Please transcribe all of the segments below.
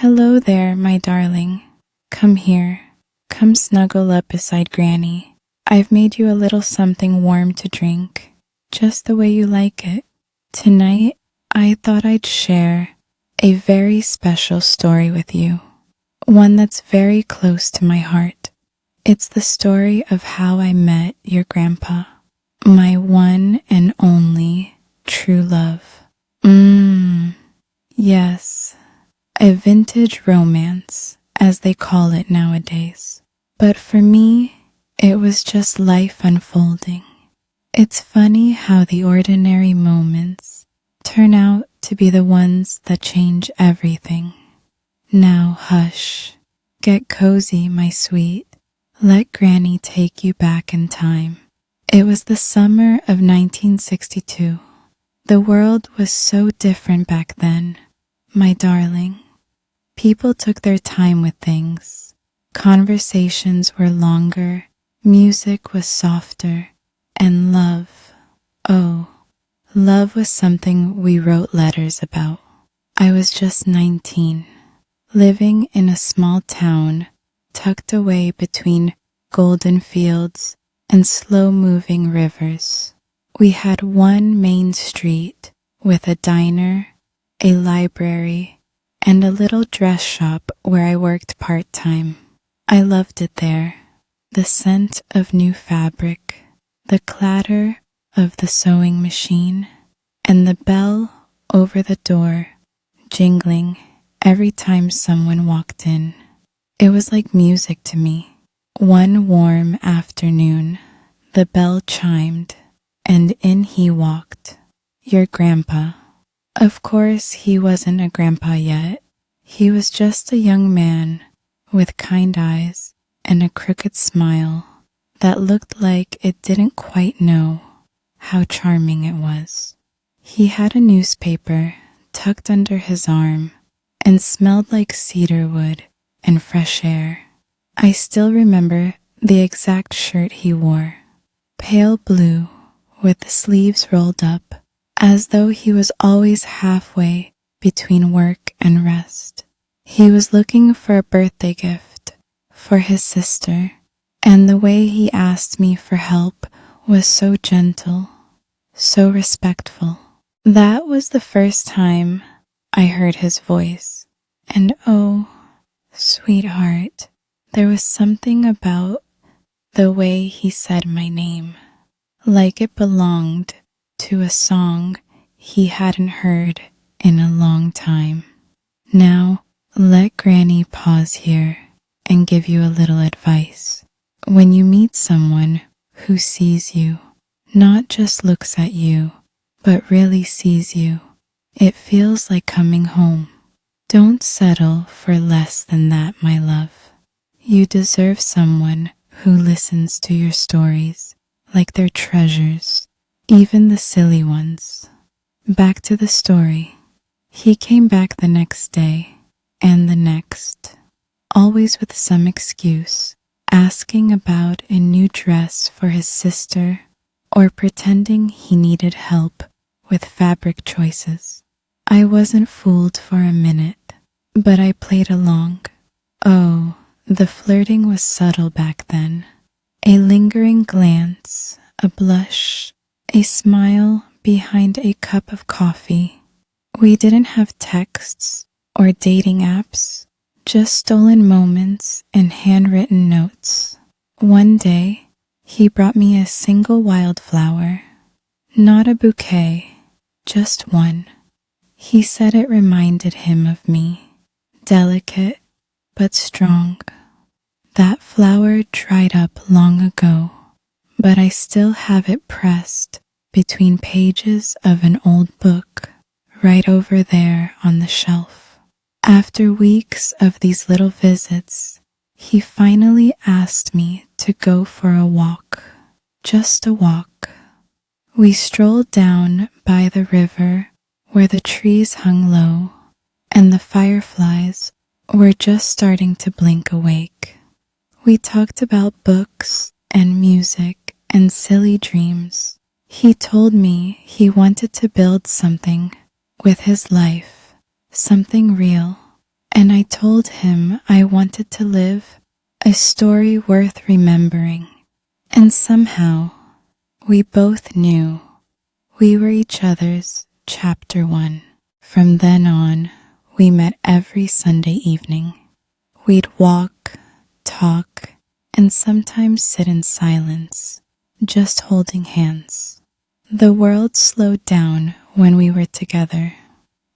Hello there, my darling. Come here. Come snuggle up beside Granny. I've made you a little something warm to drink, just the way you like it. Tonight, I thought I'd share a very special story with you, one that's very close to my heart. It's the story of how I met your grandpa, my one and only true love. Yes, a vintage romance, as they call it nowadays. But for me, it was just life unfolding. It's funny how the ordinary moments turn out to be the ones that change everything. Now hush, get cozy, my sweet. Let Granny take you back in time. It was the summer of 1962. The world was so different back then, my darling. People took their time with things. Conversations were longer, music was softer, and love, love was something we wrote letters about. I was just 19, living in a small town tucked away between golden fields and slow-moving rivers. We had one main street with a diner, a library, and a little dress shop where I worked part-time. I loved it there. The scent of new fabric, the clatter of the sewing machine, and the bell over the door jingling every time someone walked in. It was like music to me. One warm afternoon, the bell chimed, and in he walked, your grandpa. Of course, he wasn't a grandpa yet. He was just a young man with kind eyes and a crooked smile that looked like it didn't quite know how charming it was. He had a newspaper tucked under his arm and smelled like cedar wood and fresh air. I still remember the exact shirt he wore, pale blue with the sleeves rolled up, as though he was always halfway between work and rest. He was looking for a birthday gift for his sister, and the way he asked me for help was so gentle, so respectful. That was the first time I heard his voice, and oh, sweetheart, there was something about the way he said my name, like it belonged to a song he hadn't heard in a long time. Now, let Granny pause here and give you a little advice. When you meet someone who sees you, not just looks at you, but really sees you, it feels like coming home. Don't settle for less than that, my love. You deserve someone who listens to your stories like they're treasures, even the silly ones. Back to the story. He came back the next day, and the next, always with some excuse, asking about a new dress for his sister or pretending he needed help with fabric choices. I wasn't fooled for a minute, but I played along. Oh, the flirting was subtle back then. A lingering glance, a blush, a smile behind a cup of coffee. We didn't have texts or dating apps, just stolen moments and handwritten notes. One day, he brought me a single wildflower, not a bouquet, just one. He said it reminded him of me, delicate but strong. That flower dried up long ago, but I still have it pressed between pages of an old book right over there on the shelf. After weeks of these little visits, he finally asked me to go for a walk, just a walk. We strolled down by the river where the trees hung low and the fireflies were just starting to blink awake. We talked about books and music and silly dreams. He told me he wanted to build something with his life, something real, and I told him I wanted to live a story worth remembering. And somehow, we both knew we were each other's chapter one. From then on, we met every Sunday evening. We'd walk, talk, and sometimes sit in silence, just holding hands. The world slowed down when we were together.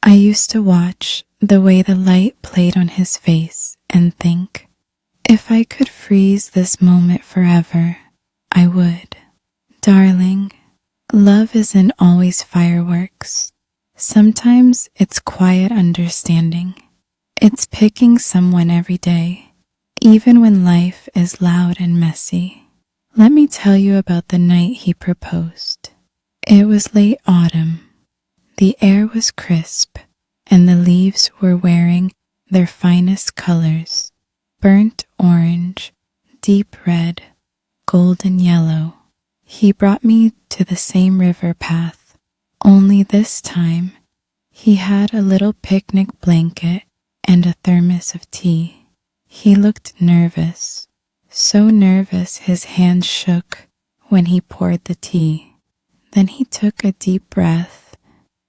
I used to watch the way the light played on his face and think, if I could freeze this moment forever, I would. Darling, love isn't always fireworks. Sometimes it's quiet understanding. It's picking someone every day, even when life is loud and messy. Let me tell you about the night he proposed. It was late autumn. The air was crisp, and the leaves were wearing their finest colors: burnt orange, deep red, golden yellow. He brought me to the same river path, only this time he had a little picnic blanket and a thermos of tea. He looked nervous, so nervous his hands shook when he poured the tea. Then he took a deep breath,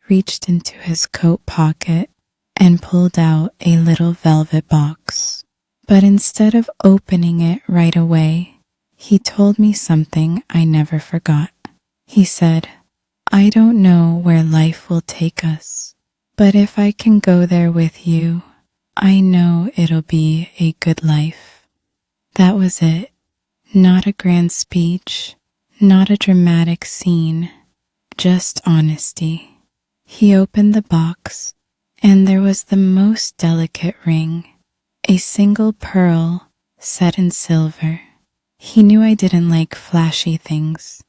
reached into his coat pocket, and pulled out a little velvet box. But instead of opening it right away, he told me something I never forgot. He said, I don't know where life will take us, but if I can go there with you, I know it'll be a good life. That was it. Not a grand speech, not a dramatic scene, just honesty. He opened the box, and there was the most delicate ring, a single pearl set in silver. He knew I didn't like flashy things.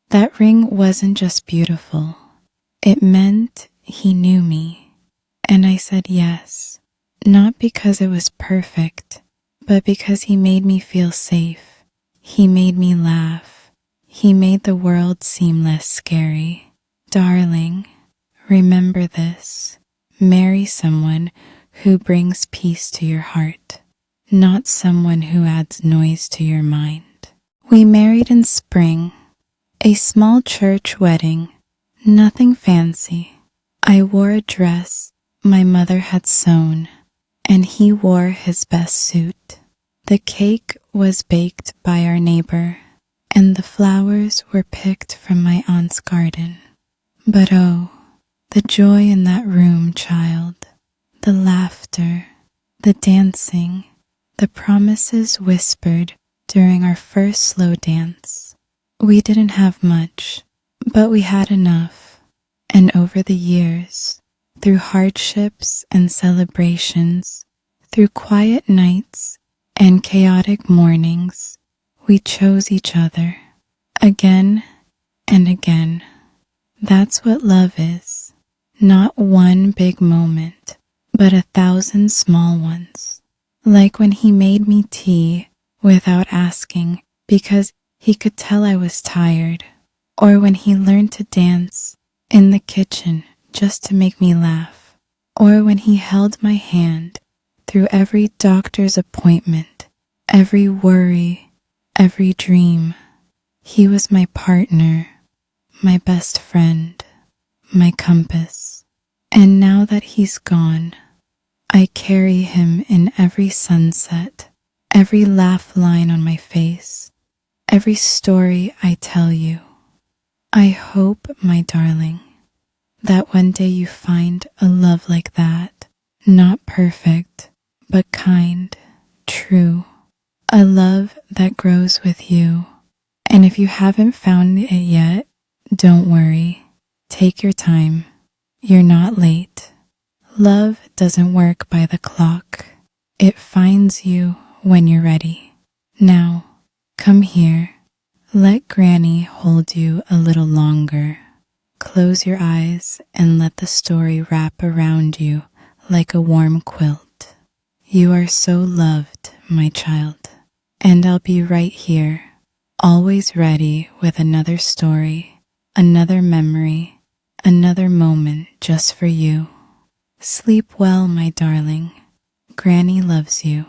That ring wasn't just beautiful. It meant he knew me. And I said yes, not because it was perfect, but because he made me feel safe. He made me laugh. He made the world seem less scary. Darling, remember this. Marry someone who brings peace to your heart, not someone who adds noise to your mind. We married in spring, a small church wedding, nothing fancy. I wore a dress my mother had sewn, and he wore his best suit. The cake was baked by our neighbor, and the flowers were picked from my aunt's garden. But oh, the joy in that room, child, the laughter, the dancing, the promises whispered during our first slow dance. We didn't have much, but we had enough, and over the years, through hardships and celebrations, through quiet nights and chaotic mornings, we chose each other again and again. That's what love is. Not one big moment, but 1,000 small ones. Like when he made me tea without asking because he could tell I was tired, or when he learned to dance in the kitchen just to make me laugh, or when he held my hand through every doctor's appointment, every worry, every dream. He was my partner, my best friend, my compass. And now that he's gone, I carry him in every sunset, every laugh line on my face, every story I tell you. I hope, my darling, that one day you find a love like that, not perfect, but kind, true, a love that grows with you. And if you haven't found it yet, don't worry. Take your time. You're not late. Love doesn't work by the clock. It finds you when you're ready. Now, come here. Let Granny hold you a little longer. Close your eyes and let the story wrap around you like a warm quilt. You are so loved, my child, and I'll be right here, always ready with another story, another memory, another moment just for you. Sleep well, my darling. Granny loves you.